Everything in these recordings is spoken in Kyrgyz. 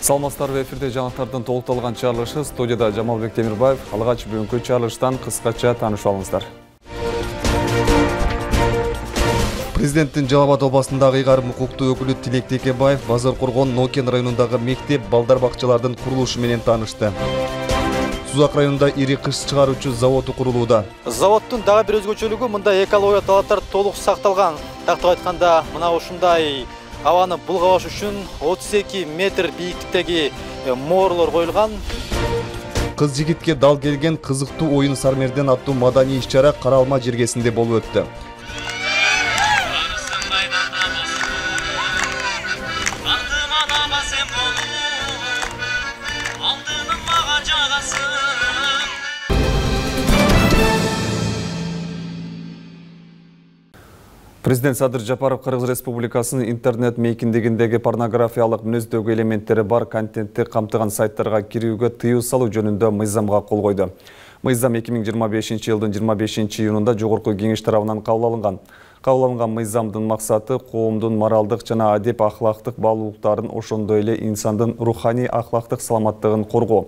Салмастар эфирде жаңалықтардан толықталған чарылышы студияда Жамалбек Темирбаев. Алгач бүгүнкү чарылыштан кыскача таанышып алыңыздар. Президенттин Жалал Абад областындагы ыйгарым укуктуу өкүлү Тилек Текебаев Базар-Коргон Нокен районундагы мектеп балдар бакчалардын курулушу менен таанышты. Сузак районунда ири кыш чыгаруучу заводу курулууда. Заводдун дагы бир өзгөчөлүгү мында экология талаптары толук сакталган. Тактап айтканда, мына ушундай аваны булгабаш үчүн 32 метр бийиктиктеги mooрлор коюлган. Кыз жигитке дал келген кызыктуу оюн Сармерден аттуу маданий иш-чара Каралма жергесинде болуп өттү. Президент Садыр Жапаров Кыргыз Республикасынын интернет мейкиндигиндеги порнографиялык мүнөздөгү элементтери бар контентти камтыган сайттарга кирүүгө тыюу салуу жөнүндө мыйзамга кол койду. Мыйзам 2025-жылдын 25-июнунда жогорку кеңеш тарабынан кабыл алынган. Кабыл алынган мыйзамдын максаты коомдун моралдык жана адеп ахлактык баалуулуктарын, ошондой эле инсандын руханий ахлактык саламаттыгын коргоо.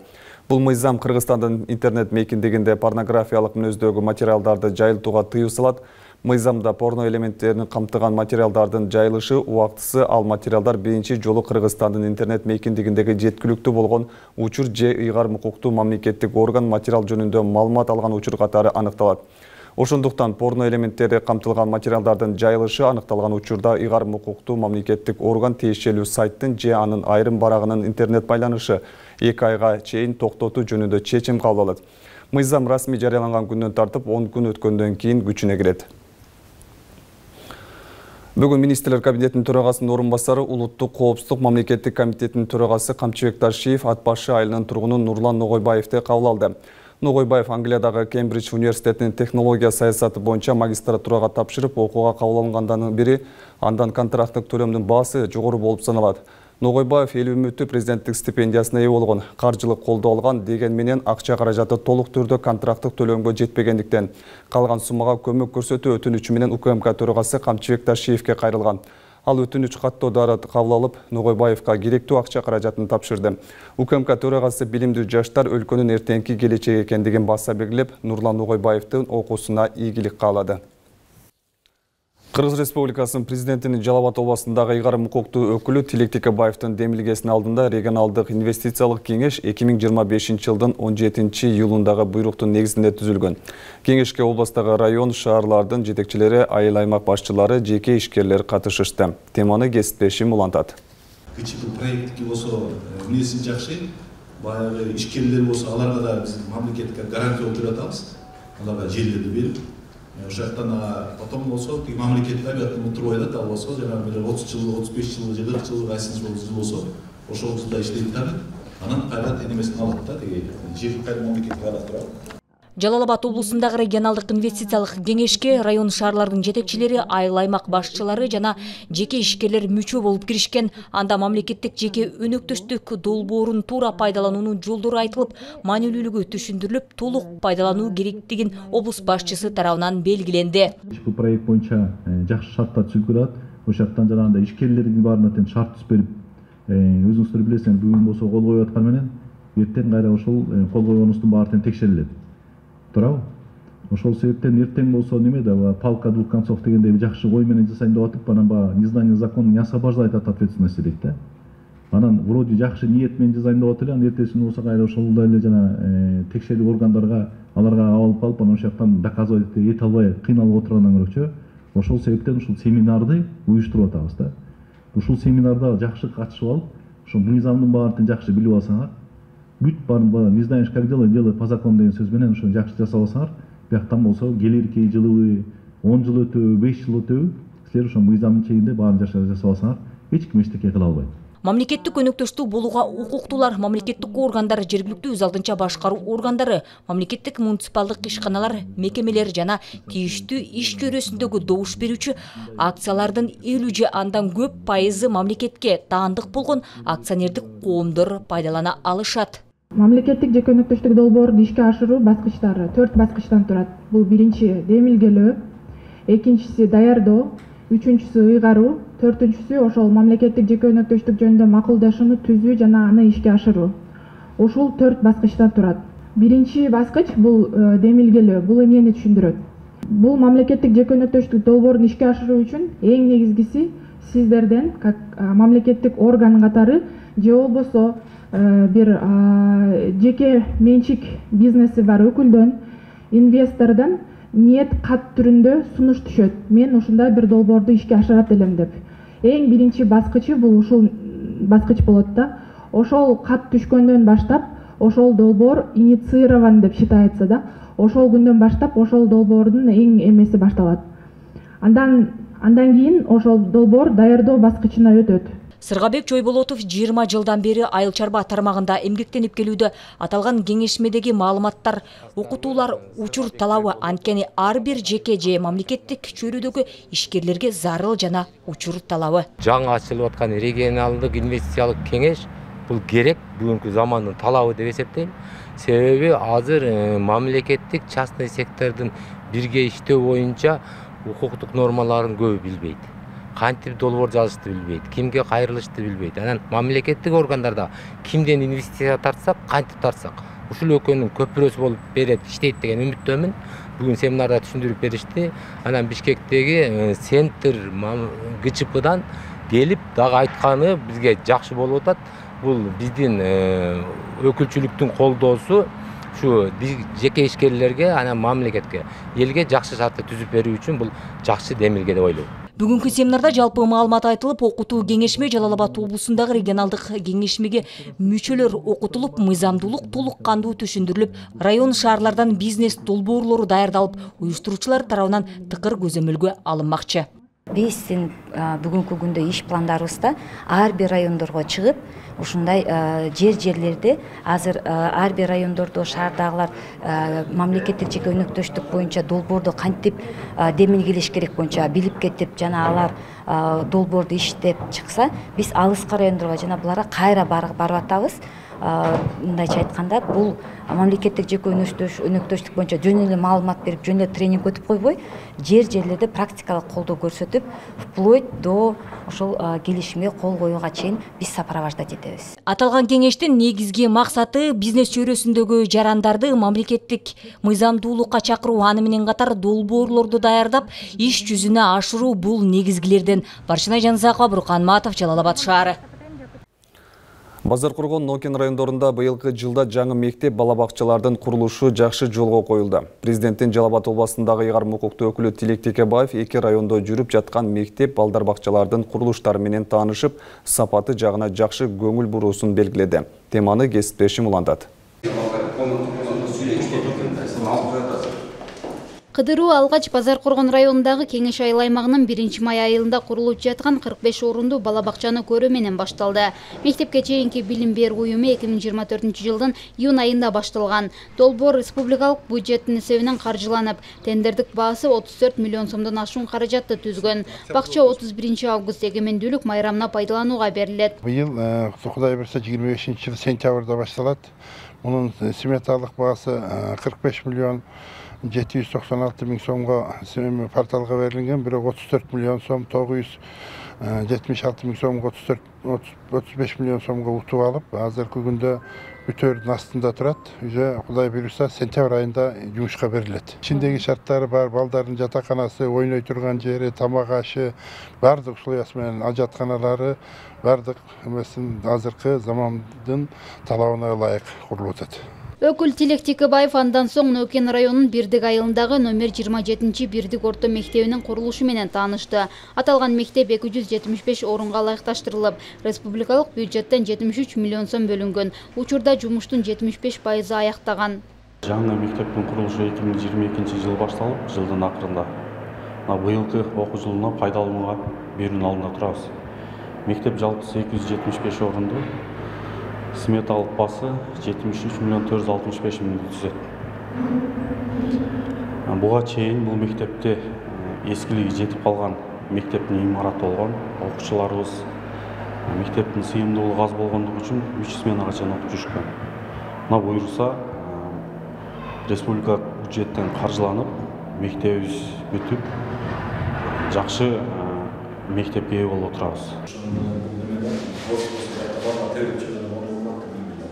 Бул мыйзам Кыргызстандын интернет мейкиндигинде порнографиялык мүнөздөгү материалдарды жайылтууга тыюу салат. Мыйзамда порно элементтерин камтыган материалдардын жайылышы убактысы ал материалдар биринчи жолу Кыргызстандын интернет мейкиндигиндеги жеткиликтүү болгон учур же ыйгарым укуктуу мамлекеттик орган материал жөнүндө маалымат алган учур катары аныкталат. Ошондуктан порно элементтери камтылган материалдардын жайылышы аныкталган учурда ыйгарым укуктуу мамлекеттик орган тиешелүү сайттын же анын айрым барагынын интернет байланышы 2 айга чейин токтотуу жөнүндө чечим кабыл алат. Мыйзам расмий жарыяланган күндөн тартып 10 күн өткөндөн кийин күчүнө кирет. Бүгүн министрлер кабинетинин төрагасынын орун басары Улуттук коопсуздук мамлекеттик комитетинин төрагасы Камчыбек Таршиев ат башы айылынын тургуну Нурлан Ногойбаевди кабыл алды. Ногойбаев Англиядагы Кембридж университетинин технология саясаты боюнча магистратурага тапшырып, окууга кабыл алынгандан бери андан контракттык төлөмдүн баасы жогору болуп саналат. Ногойбаев эл үмүттүү президенттик стипендиясына ээ болгон, каржылык колдоо алган деген менен акча каражаты толук түрдө контракттык төлөмгө жетпегендиктен калган суммага көмөк көрсөтүү өтүнүчү менен УКМК төрагасы Камчыбек Таршиевке кайрылган. Ал өтүнүч каттоодо кабыл алып, Ногойбаевка керектүү акча каражатын тапшырды. УКМК төрагасы билимдүү жаштар өлкөнүн эртеңки келечеги экендигин баса белгилеп, Нурлан Ногойбаевдин окуусуна ийгилик каалады. Кыргыз Республикасынын президентинин Жалал Абад областындагы ыйгарым укуктуу өкүлү Тилек Текебаевдин демилгесинин алдында регионалдык инвестициялык кеңеш 2025-жылдын 17-июлундагы буйруктун негизинде түзүлгөн. Кеңешке областагы район, шаарлардын жетекчилери, айыл аймак башчылары, жеке ишкерлер катышышты. Теманы кесиптешим улантат. Кичиктүү проектке болсо эмнеси жакшы, баягы ишкерлер болсо аларга да биз мамлекетке гарантия берип атабыз. Аларга жерлерди берип ошоктон потом болсо мамлекет табиятын утуруп айтат, ал болсо жана 30 жыл, 35 жыл, 40 жыл, кайсынчы жыл болсо ошол жылда иштейт да, анан кайра немесин алат да, тиги жер кайра мамлекетке караттырат. Жалал Абад облусундагы регионалдык инвестициялык кеңешке район шаарлардын жетекчилери, айыл аймак башчылары жана жеке ишкерлер мүчө болуп киришкен. Анда мамлекеттик жеке өнөктөштүк долбоорун туура пайдалануунун жолдору айтылып, маанилүүлүгү түшүндүрүлүп, толук пайдалануу керектигин облус башчысы тарабынан белгиленди. Бул проект боюнча жакшы шарттар түзүлгөн. Ошол жактан жанагындай ишкерлердин баарына тең шарт түзүп берип, өзүңүздөр билесиңер, бүгүн болсо кол коюп аткан менен эртең кайра ошол кол койгонубуздун баары тең текшерилет. Турабы? Ошол себептен эртең болсо немеде палка двух концов дегендей жакшы ой менен жасайм деп атып, анан незнание закона не освобождает от ответственности дейт да. Анан вроде жакшы ниет менен жасайм деп атып, анан эртесин болсо кайра ошолдой эле жана текшерүү органдарга аларга алып калып, анан ошол жактан доказывать эте албай кыйналып отургандан көрөчү. Ошол себептен ушул семинарды уюштуруп атабыз да. Ушул семинарда жакшы катышып алып, ошол мыйзамдын баарын жакшы билип алсаңар, бүт барын не знаешь как делать по закону деген сөз менен ошо жакшы жасап алсаңар, бияктан болсо келерки жылы 10 жыл өтөбү, 5 жыл өтөбү, силер ошо мыйзамдын чегинде баарын жакшы жасап алсаңар, эч ким эчтеке кыла албайт. Мамлекеттик өнөктөштүк болууга укуктуулар, мамлекеттик органдар, жергиликтүү өз алдынча башкаруу органдары, мамлекеттик муниципалдык ишканалар, мекемелер жана тийиштүү иш чөйрөсүндөгү добуш берүүчү акциялардын 50 же андан көп пайызы мамлекетке таандык болгон акционердик коомдор пайдалана алышат. Мамлекеттик жеке өнөктөштүк долбоорду ишке ашыруу баскычтары 4 баскычтан турат. Бул биринчи демилгелөө, экинчиси даярдоо, үчүнчүсү ыйгаруу, төртүнчүсү ошол мамлекеттик жеке өнөктөштүк жөнүндө макулдашууну түзүү жана аны ишке ашыруу. Ушул 4 баскычтан турат. Биринчи баскыч бул демилгелөө, бул эмнени түшүндүрөт? Бул мамлекеттик жеке өнөктөштүк долбоорун ишке ашыруу үчүн эң негизгиси сиздерден как мамлекеттик орган катары же болбосо бир жеке менчик бизнеси бар өкүлдөн, инвестордон ниет кат түрүндө сунуш түшөт. Мен ушундай бир долбоорду ишке ашырат элем деп. Эң биринчи баскычы бул ушул баскыч болот да. Ошол кат түшкөндөн баштап ошол долбоор инициирован деп считается да. Ошол күндөн баштап ошол долбоордун эң эмеси башталат. Андан кийин ошол долбоор даярдоо баскычына өтөт. Сыргабек Жойболотов 20 жылдан бери айыл чарба тармагында эмгектенип келүүдө. Аталган кеңешмедеги маалыматтар, окутуулар, учур талабы анткени ар бир жеке же мамлекеттик чөйрөдөгү ишкерлерге зарыл жана учур талабы. Жаңы ачылып аткан регионалдык инвестициялык кеңеш бул керек, бүгүнкү замандын талабы деп эсептейм. Себеби азыр мамлекеттик частный сектордун бирге иштөө боюнча укуктук нормаларын көбү билбейт. Кантип долбоор жазышты билбейт, кимге кайрылышты билбейт. Анан мамлекеттик органдарда кимден инвестиция тартсак, кантип тартсак, ушул экөөнүн көпүрөсү болуп берет, иштейт деген үмүттөмүн. Бүгүн семинарда түшүндүрүп беришти. Анан Бишкектеги центр ГЧПдан келип дагы айтканы бизге жакшы болуп атат. Бул биздин өкүлчүлүктүн колдоосу şu жеке ишкерлерге, анан мамлекетке, элге жакшы шартты түзүп берүү үчүн бул жакшы демилге деп ойлойм. Бүгүнкү семинарда жалпы маалымат айтылып, окутуу кеңешме Жалал Абад облусундагы регионалдык кеңешмеге мүчөлөр окутулуп, мыйзамдуулук толук кандуу түшүндүрүлүп, район шаарлардан бизнес долбоорлору даярдалып, уюштуруучулар тарабынан тыкыр көзөмөлгө алынмакчы. Биздин бүгүнкү күндө иш пландарыбызда ар бир райондорго чыгып, ушундай жерлерде азыр ар бир райондордо шаардагылар мамлекеттик жеке өнөктөштүк боюнча долбоорду кантип демилгелеш керек боюнча билип кетип, жана алар долбоорду иштеп чыкса, биз алыскы райондорго жана буларга кайра барып атабыз. Мындайча айтканда, бул мамлекеттик жеке өнөктөштүк боюнча жөн эле маалымат берип, жөн эле тренинг өтүп койбой, жерлерде практикалык колдоо көрсөтүп, вплоть до ошол келишимге кол коюуга чейин биз сопровождать этебиз. Аталган кеңештин негизги максаты бизнес чөйрөсүндөгү жарандарды мамлекеттик мыйзамдуулукка чакыруу, аны менен катар долбоорлорду даярдап, иш жүзүнө ашыруу. Бул негизгилерден. Баршынай Жанзакова, Буркан Матов, Жалал Абад шаары. Базаркургон Нокен райондорунда быйылкы жылда жаңы мектеп балабакчалардын курулушу жакшы жолго коюлду. Президенттин Жалал Абад областындагы ыйгарым укуктуу өкүлү Тилек Текебаев эки райондо жүрүп жаткан мектеп балдар бакчалардын курулуштары менен таанышып, сапаты жагына жакшы көңүл буруусун белгиледи. Теманы кесиптешим улантат. Кыдыруу алгач Базаркургон районундагы Кеңеш айыл аймагынын 1-май айылында курулуп жаткан 45 орундуу балабакчаны көрүү менен башталды. Мектепке чейинки билим берүү уюму 2024 жылдын июнь айында башталган. Долбоор республикалык бюджеттин эсебинен каржыланып, тендердик баасы 34 миллион сомдон ашуун каражатты түзгөн. Бакча 31 август эгемендүүлүк майрамына пайдаланууга берилет. Быйыл Кудай берсе 25 сентябрда башталат. Мунун сметалык баасы 45 миллион 796 миң сомго порталга берилген, бирок 34 миллион сом 976 миң сомго 35 миллион сомго утуп алып, азыркы күндө бүтөөрдүн астында турат. Уже Кудай буйруса сентябрь айында жумушка берилет. Ичиндеги шарттары бар, балдардын жатаканасы, ойной турган жери, тамак ашы, бардык ушул менен ажатканалары, бардык эмесин азыркы замандын талабына ылайык курулуп атат. Өкүл Тилек Текебаев андан соң Нокен районунун Бирдик айылындагы номер 27 Бирдик орто мектебинин курулушу менен таанышты. Аталган мектеп 275 орунга ылайыкташтырылып, республикалык бюджеттен 73 миллион сом бөлүнгөн. Учурда жумуштун 75% аяктаган. Жаңы мектептин курулушу 2022 жыл башталып, жылдын акырында быйылкы окуу жылына пайдаланууга берүүнүн алдында турабыз. Мектеп жалпысы 275 орунду. Сметалык басы 73 миллион 465 миңди түзөт. Буга чейин бул мектепте эскилиги жетип калган мектептин имараты болгон. Окуучуларыбыз мектептин сыйымдуулугу аз болгондугу үчүн 3 сменага чейин окуп жүрүшкөн. Мына буйруса республикалык бюджеттен каржыланып, мектебибиз бүтүп, жакшы мектепке ие болуп отурабыз.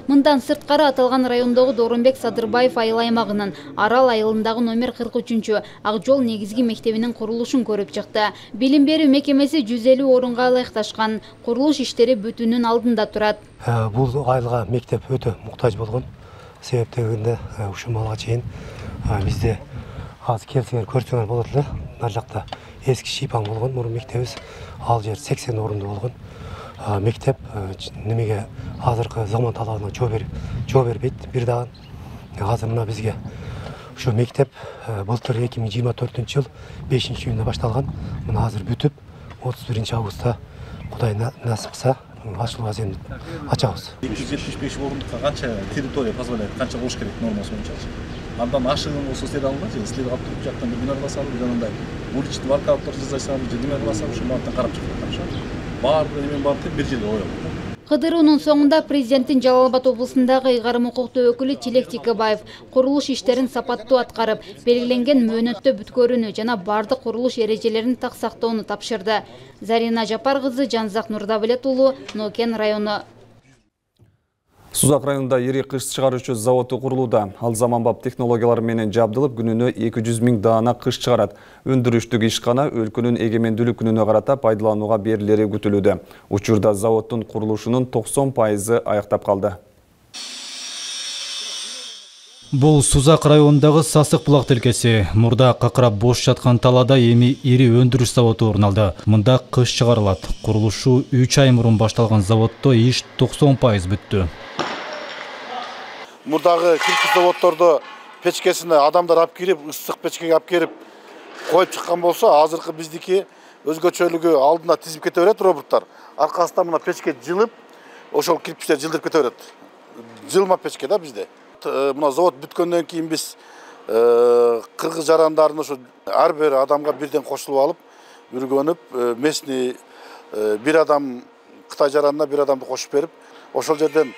Мындан сырткары аталган райондогу Дооронбек Садырбаев айыл аймагынын Арал айылындагы номер 43 Ак жол негизги мектебинин курулушун көрүп чыкты. Билим берүү мекемеси 150 орунга ылайыкташкан. Курулуш иштери бүтүүнүн алдында турат. Бул айылга мектеп өтө муктаж болгон. Себептегенде ушул малга чейин бизде азыр келсеңер көрсөңөр болот эле. Нар жакта эски шипаң болгон мурун мектебибиз. Ал жер 80 орунду болгон. Мектеп немеге азыркы заман талабына жооп бербейт. Бир дагы азыр мына бизге ушу мектеп былтыр 2024 жыл 5-июнда башталган. Мына азыр бүтүп 31 августта Кудай насип кылса ачылууга зем ачабыз. 275 орундукка канча территория позволяет, канча болуш керек нормасы боюнча? Андан ашыгын болсо силер албайсызбы? Силер алып туруп жактан бир бина кыласызбы, бир андай уличный воркауттар жасайсызбы, же неме кыласызбы, ошо мактан карап чыгып баардыгы эмен барып бир жерге коелу. Кыдыруунун соңунда президенттин Жалал Абад облусундагы ыйгарым укуктуу өкүлү Чилек Тикебаев курулуш иштерин сапаттуу аткарып, белгиленген мөөнөттө бүткөрүүнү жана бардык курулуш эрежелерин так сактоону тапшырды. Зарина Жапар кызы, Жанзак Нурдавлет уулу, Нокен району. Сузак районунда ири кыш чыгаруучу заводу курулууда. Ал заманбап технологиялар менен жабдылып, күнүнө 200 000 даана кыш чыгарат. Өндүрүштүк ишкана өлкөнүн эгемендүүлүк күнүнө карата пайдаланууга берилери күтүлүүдө. Учурда заводдун курулушунун 90% аяктап калды. Бул Сузак районундагы Сасык булак тилкеси. Мурда какырап бош жаткан талаада эми ири өндүрүш заводу орун алды. Мында кыш чыгарылат. Курулушу 3 ай мурун башталган заводдо иш 90% бүттү. Мурдагы кирпич заводдордо печкесине адамдар алып кирип, ыстык печкеге алып кирип коюп чыккан болсо, азыркы биздики өзгөчөлүгү алдына тизип кете берет роботтор. Аркасында мына печке жылып, ошол кирпичтер жылдырып кете берет. Жылма печке да бизде. Мына завод бүткөндөн кийин биз кыргыз жарандарын ошо ар бир адамга бирден кошулуп алып, үргөнүп, местный бир адам Кытай жаранына бир адамды кошуп берип, ошол жерден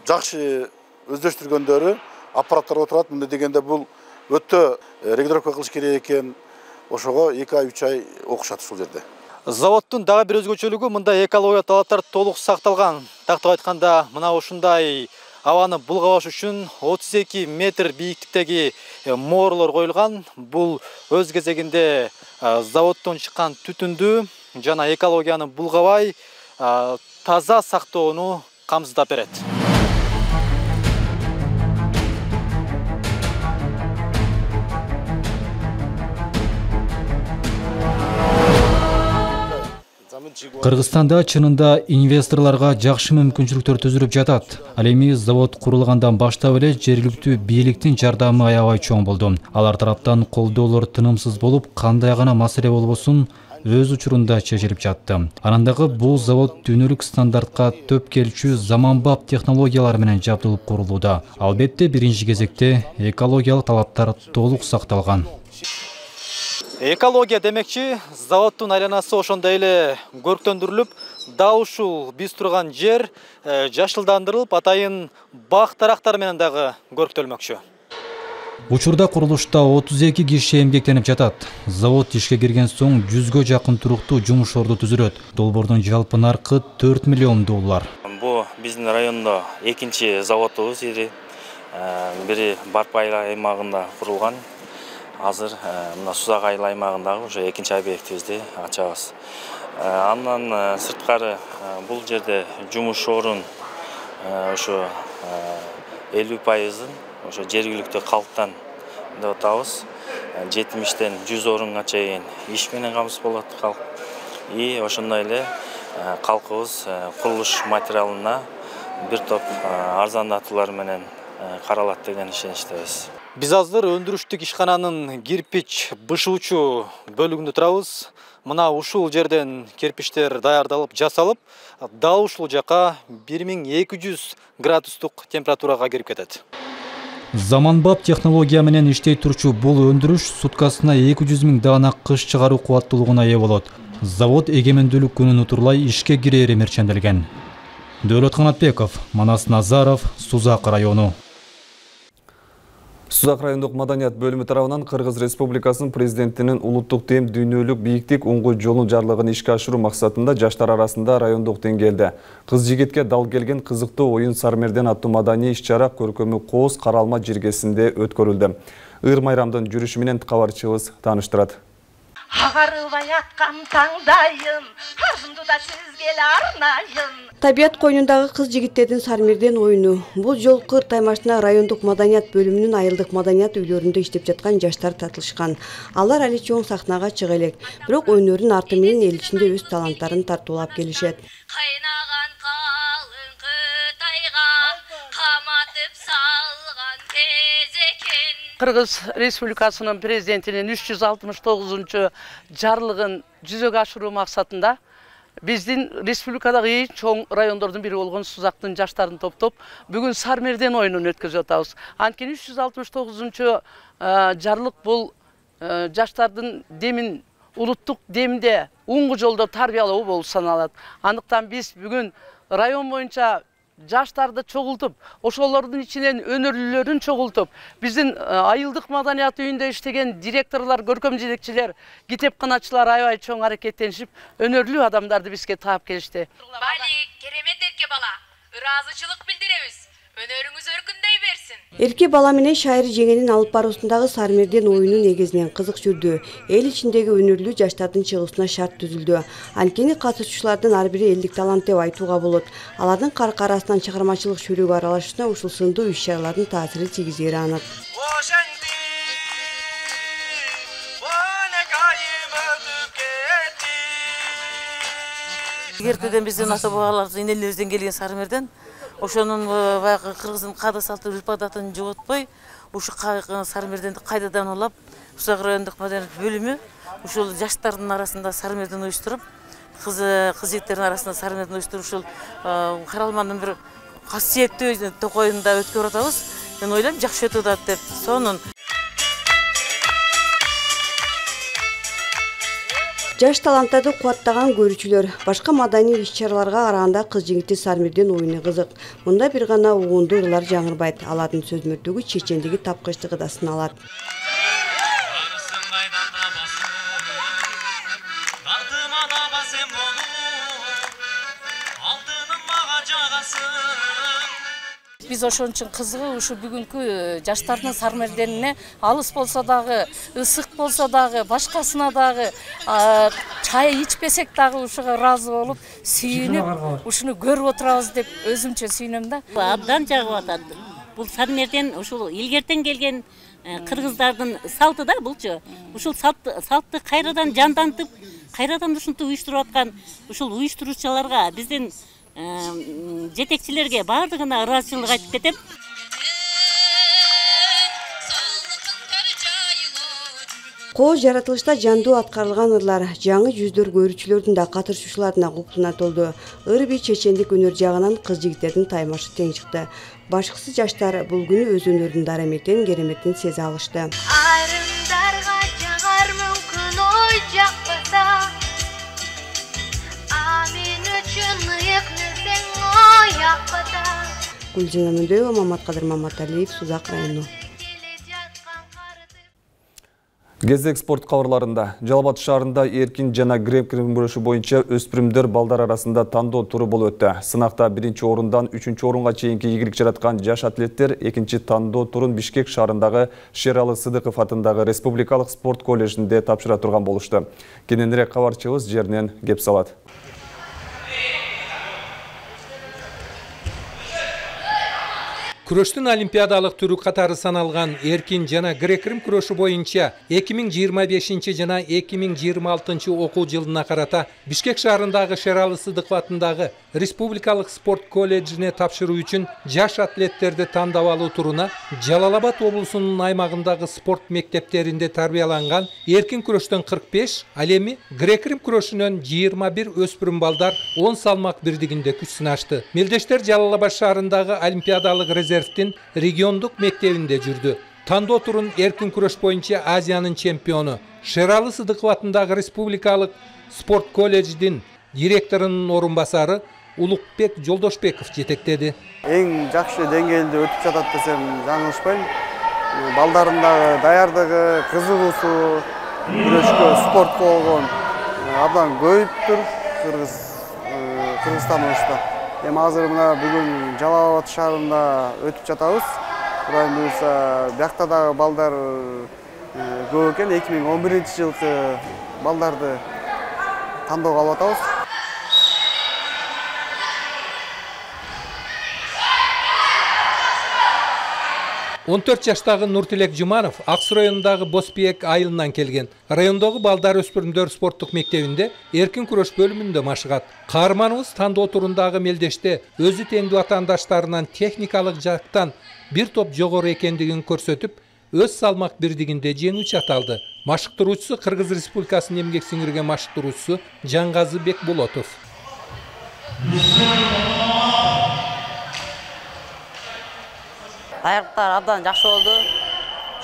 жакшы өздөштүргөндөрү аппараттар отурат. Мындай дегенде бул өтө регулировка кылыш керек экен. Ошого 2 ай 3 ай окушат ушул жерде. Заводдун дагы бир өзгөчөлүгү мындай экология талаптары толук сакталган. Тактап айтканда, мына ушундай абаны булгабаш үчүн 32 метр бийиктиктеги mooрлор коюлган. Бул өз кезегинде заводдон чыккан түтүндү жана экологияны булгабай таза сактоону камсыздап берет. Кыргызстанда чынында инвесторлорго жакшы мүмкүнчүлүктөр түзүлүп жатат. Ал эми завод курулгандан баштап эле жергиликтүү бийликтин жардамы аябай чоң болду. Алар тараптан колдоолор тынымсыз болуп, кандай гана маселе болбосун өз учурунда чечилип жатты. Анандагы бул завод дүйнөлүк стандартка төп келчү заманбап технологиялар менен жабдылып курулууда. Албетте биринчи кезекте экологиялык талаптар толук сакталган. Экология демекчи, заводдун айланасы ошондой эле көрктөндүрүлүп, дал ушул биз турган жер жашылдандырылып, атайын бак дарактар менен дагы көрктөлмөкчү. Учурда курулушта 32 киши эмгектенип жатат. Завод ишке кирген соң 100гө жакын туруктуу жумуш орду түзүлөт. Долбоордун жалпы наркы 4 миллион доллар. Бул биздин райондо экинчи заводубуз ири. Бири Барп айыл аймагында курулган. Азыр мына Сузак айыл аймагындагы уже экинчи объектибизди ачабыз. Андан сырткары бул жерде жумуш орун ошо 50%-ын ошо жергиликтүү калктан деп атабыз. 70-тен 100 орунга чейин иш менен камсыз болот калк. И ошондой эле калкыбыз курулуш материалына бир топ арзандатуулар менен каралат деген ишеничтебиз. Биз азыр өндүрүштүк ишкананын кирпич бышуучу бөлүгүндө турабыз. Мына ушул жерден кирпичтер даярдалып, жасалып, дал ушул жака 1200 градустук температурага кирип кетет. Заманбап технология менен иштей турчу бул өндүрүш суткасына 200 000 даана кыш чыгаруу кубаттуулугуна ээ болот. Завод эгемендүүлүк күнүн утурлай ишке кирери мерченделген. Дөөлөт Канатбеков, Манас Назаров, Сузак району. Сузак райондук маданият бөлүмү тарабынан Кыргыз Республикасынын президентинин улуттук дем дүйнөлүк бийиктик уңгу жолун жарлыгын ишке ашыруу максатында жаштар арасында райондук деңгээлде кыз жигитке дал келген кызыктуу оюн Сармерден аттуу маданий иш-чара көркөмү Кооз Каралма жергесинде өткөрүлдү. Ыр Майрамдын жүрүшү менен кабарчыбыз тааныштырат. Агарыбай аткан таңдайын, арзымды да сизге арнайын. Табият койнундагы кыз жигиттердин Сармерден оюну. Бул жол Кыр Таймашына райондук маданият бөлүмүнүн айылдык маданият үйлөрүндө иштеп жаткан жаштар татылышкан. Алар али чоң сахнага чыга элек, бирок өнөрүн арты менен эл ичинде өз таланттарын тартуулап келишет. Кайнаган калың Кытайга каматып салган тез экен. Кыргыз Республикасынын президентинин 369 жарлыгын жүзөгө ашыруу максатында биздин республикадагы эң чоң райондордун бири болгон Сузактын жаштарын топтоп бүгүн Сармерден оюнун өткөзүп атабыз. Анткени 369 жарлык бул жаштардын демин улуттук демде уңгу жолдо тарбиялоо болуп саналат. Андыктан биз бүгүн район боюнча жаштарды чогултуп, ошолордун ичинен өнөрлүүлөрүн чогултуп, биздин айылдык маданият үйүндө иштеген директорлор, көркөм жетекчилер, китепканачылар аябай чоң аракеттенишип, өнөрлүү адамдарды бизге таап келишти. Балик, керемет эрке бала, ыраазычылык билдиребиз. Өнөрүңүз өркүндөй берсин. Эрке бала менен шайыр жеңенин алып баруусундагы Сармерден оюну негизинен кызык жүрдү. Эл ичиндеги өнөрлүү жаштардын чыгуусуна шарт түзүлдү. Анткени катышуучулардын ар бири элдик талант деп айтууга болот. Алардын каркы арасынан чыгармачылык чөйрөгө аралашуусуна ушул сындуу иш-чаралардын таасири тийгизери анык. Ертеден биздин ата бабаларыбыз, энелерибизден келген Сармерден ошонун баягы кыргыздын каада салты үрп адатын жоготпой, ушу Сармерденди кайдадан улап, Сузак райондук маданият бөлүмү ушул жаштардын арасында Сармерден уюштуруп, кыз жигиттердин арасында Сармерден уюштуруп, ушул каралманын бир касиеттүү токоюнда өткөрүп атабыз. Мен ойлойм, жакшы өтүп атат деп. Сонун Жаш таланттарды кубаттаган көрүүчүлөр башка маданий иш-чараларга караганда кыз жигити Сармерден оюну кызык. Мында бир гана угундуу ырлар жаңырбайт. Алардын сөзмөрдүгү, чечендиги, тапкычтыгы да сыналат. Biz ошон үчүн кызыгып ушу бүгүнкү жаштардын Сармерденине алыс болсо дагы, ысык болсо дагы, башкасына дагы чай ичпесек дагы ушуга ыраазы болуп, сүйүнүп, ушуну көрүп отурабыз деп өзүмчө сүйүнөм да. Абдан жагып атат. Бул Сармерден ушул илгертен келген кыргыздардын салты да булчу. Ушул салтты кайрадан жандантып, кайрадан ушинтип уюштуруп аткан ушул уюштуруучуларга биздин жетекчилерге бардыгына ыраазычылык айтып кетем. Кооз жаратылышта жандуу аткарылган ырлар жаңы жүздөр көрүүчүлөрдүн да катышуучулардын укуктуна толду. Ыр би чечендик өнөр жагынан кыз жигиттердин таймашы тең чыкты. Башкысы жаштар бул күнү өз өнөрүнүн дараметін, кереметін сезе алышты. Айрымдарга жагар мүмкүн ой жакпаса, мен үчүн ыйык нерсең ой акпаса. Гүлжина Мөндөөбө, Маматкадыр Маматалиев, Сузак району. Кезек спорт кабарларында Жалал Абад шаарында эркин жана грек-рим күрөшү боюнча өспүрүмдөр балдар арасында тандоо туру болуп өттү. Сынакта 1-чи орундан 3-чү орунга чейинки ийгилик жараткан жаш атлеттер 2-чи тандоо турун Бишкек шаарындагы Шералы Сыдыков атындагы Республикалык спорт коллежинде тапшыра турган болушту. Кененирээк кабарчыбыз жеринен кеп салат. Күрөштүн олимпиадалык түрү катары саналган эркин жана грек-рим күрөшү боюнча 2025 жана 2026 окуу жылына карата Бишкек шаарындагы Шералы Сыдыков атындагы Республикалык спорт коллежине тапшыруу үчүн жаш атлеттерди тандап алуу туруна Жалал Абад облусунун аймагындагы спорт мектептеринде тарбияланган эркин күрөштөн 45, ал эми грек-рим күрөшүнөн 21 өспүрүм балдар 10 салмак бирдигинде күч сынашты. Мелдештер Жалал Абад шаарындагы олимпиадалык резервтин региондук мектебинде жүрдү. Тандоо турун эркин күрөш боюнча Азиянын чемпиону Шералы Сыдыков атындагы Республикалык спорт коллеждин директорунун орун басары Улукбек Жолдошбеков жетектеди. Эң жакшы деңгээлде өтүп жатат десем жаңылышпайм. балдарындагы даярдыгы, кызыгуусу, күрөшкө, спортко болгон абдан көбөйүптүр Кыргызстан уюшта. Эми азыр мына бүгүн Жалал Абад шаарында өтүп жатабыз. Кудайым буйрса, биякта дагы балдар көп экен. 2011-жылкы балдарды тандоого алып атабыз. 14 жаштагы Нуртилек Жуманов Аксу районундагы Босбек айылынан келген. Райондогу балдар өспүрүмдөр спорттук мектебинде эркин күрөш бөлүмүндө машыгат. Каарманыбыз тандоо турундагы мелдеште өзү теңдүү атаандаштарынан техникалык жактан бир топ жогору экендигин көрсөтүп, өз салмак бирдигинде жеңүүчү аталды. Машыктыруучусу Кыргыз Республикасынын эмгек сиңирген машыктыруучусу Жангазы Бекболотов. Аяктар абдан жакшы болду.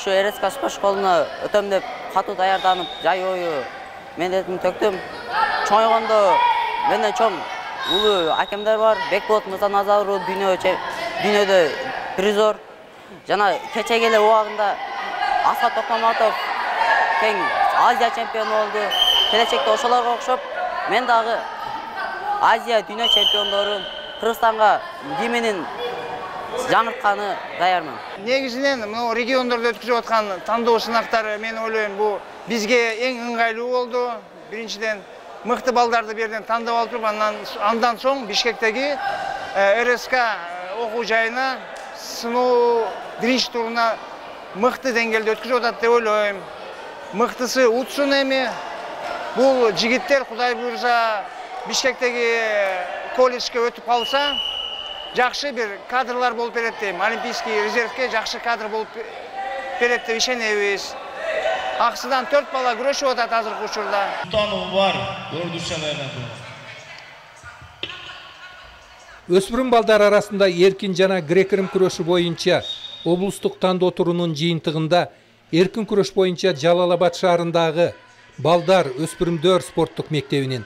Şu РСК спорт школуна өтөм деп катуу даярданып, жай бою мендетимди төктүм. Чоңойгондо менден чоң улуу акемдер бар. Бекболот Мырзаназаров дүйнөдө призор. Жана кечеге эле убагында Асхат Токмаматов тең Азия чемпиону болду. Келечекте ошолорго окшоп мен дагы Азия дүйнө чемпиондорун Кыргызстанга киминин жаңыртканы даярмын. Негизинен мына региондордо өткүзүп аткан тандоо сынактары мен ойлойм бул бизге эң ыңгайлуу болду. Биринчиден мыкты балдарды берден тандап алып туруп, андан соң Бишкектеги РСК окуу жайына сыноо биринчи туруна мыкты деңгээлде өткүзүп атат деп ойлойм. Мыктысы утсун эми. Бул жигиттер Кудай буйрса Бишкектеги колледжге өтүп калса, жакшы бир кадрлар болуп берет дейм. Олимпийский резервке жакшы кадр болуп берет деп ишенебиз. Аксыдан 4 бала күрөшүп атат азыркы учурда. Тануу бар, көрдүшчүлөрдөн. Өспүрүм балдар арасында эркин жана грек-рим күрөшү боюнча облустук тандоо турунун жыйынтыгында эркин күрөш боюнча Жалал Абад шаарындагы балдар өспүрүмдөр спорттук мектебинин,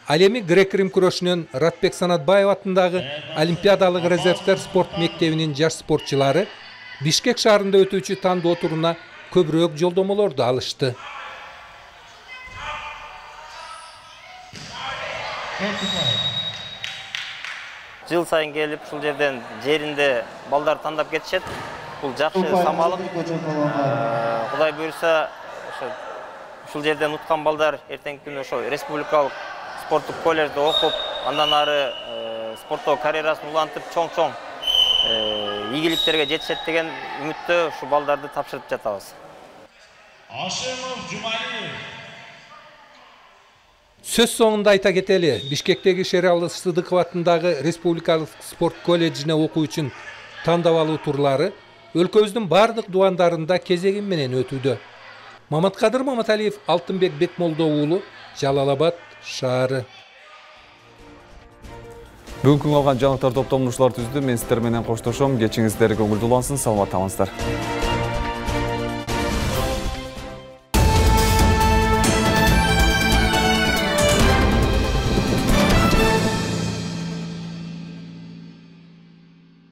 ал эми грек-рим күрөшүнөн Ратбек Санатбаев атындагы Олимпиадалык резервдер спорт мектебинин жаш спортчулары Бишкек шаарында өтүүчү тандоо туруна көбүрөөк жолдомолорду алышты. Жыл сайын келип, ушул жерден жеринде балдар тандап кетишет. Бул жакшы самалык. Кудай буйрса, ушул жерден уткан балдар эртеңки күнү ошо республикалык спорттук колледжде окуп, андан ары спорттоо карьерасын улантып, чоң-чоң ийгиликтерге жетишет деген үмүттө ушу балдарды тапшырып жатабыз. Ашимов Жумалиев. Сөз соңунда айта кетели, Бишкектеги Шералы Сыдыков атындагы Республикалык спорт колледжине окуу үчүн тандап алуу турлары өлкөбүздүн бардык дубандарында кезеги менен өтүүдө. Маматкадыр Маматалиев, Алтынбек Бекмолдо уулу, Жалал Абад шаары. Бүгүнкү алган жаңылыктар топтомун ушулар түздү. Мен сиздер менен коштошом. Кечиңиздер көңүлдүү улансын. Саламат болуңуздар.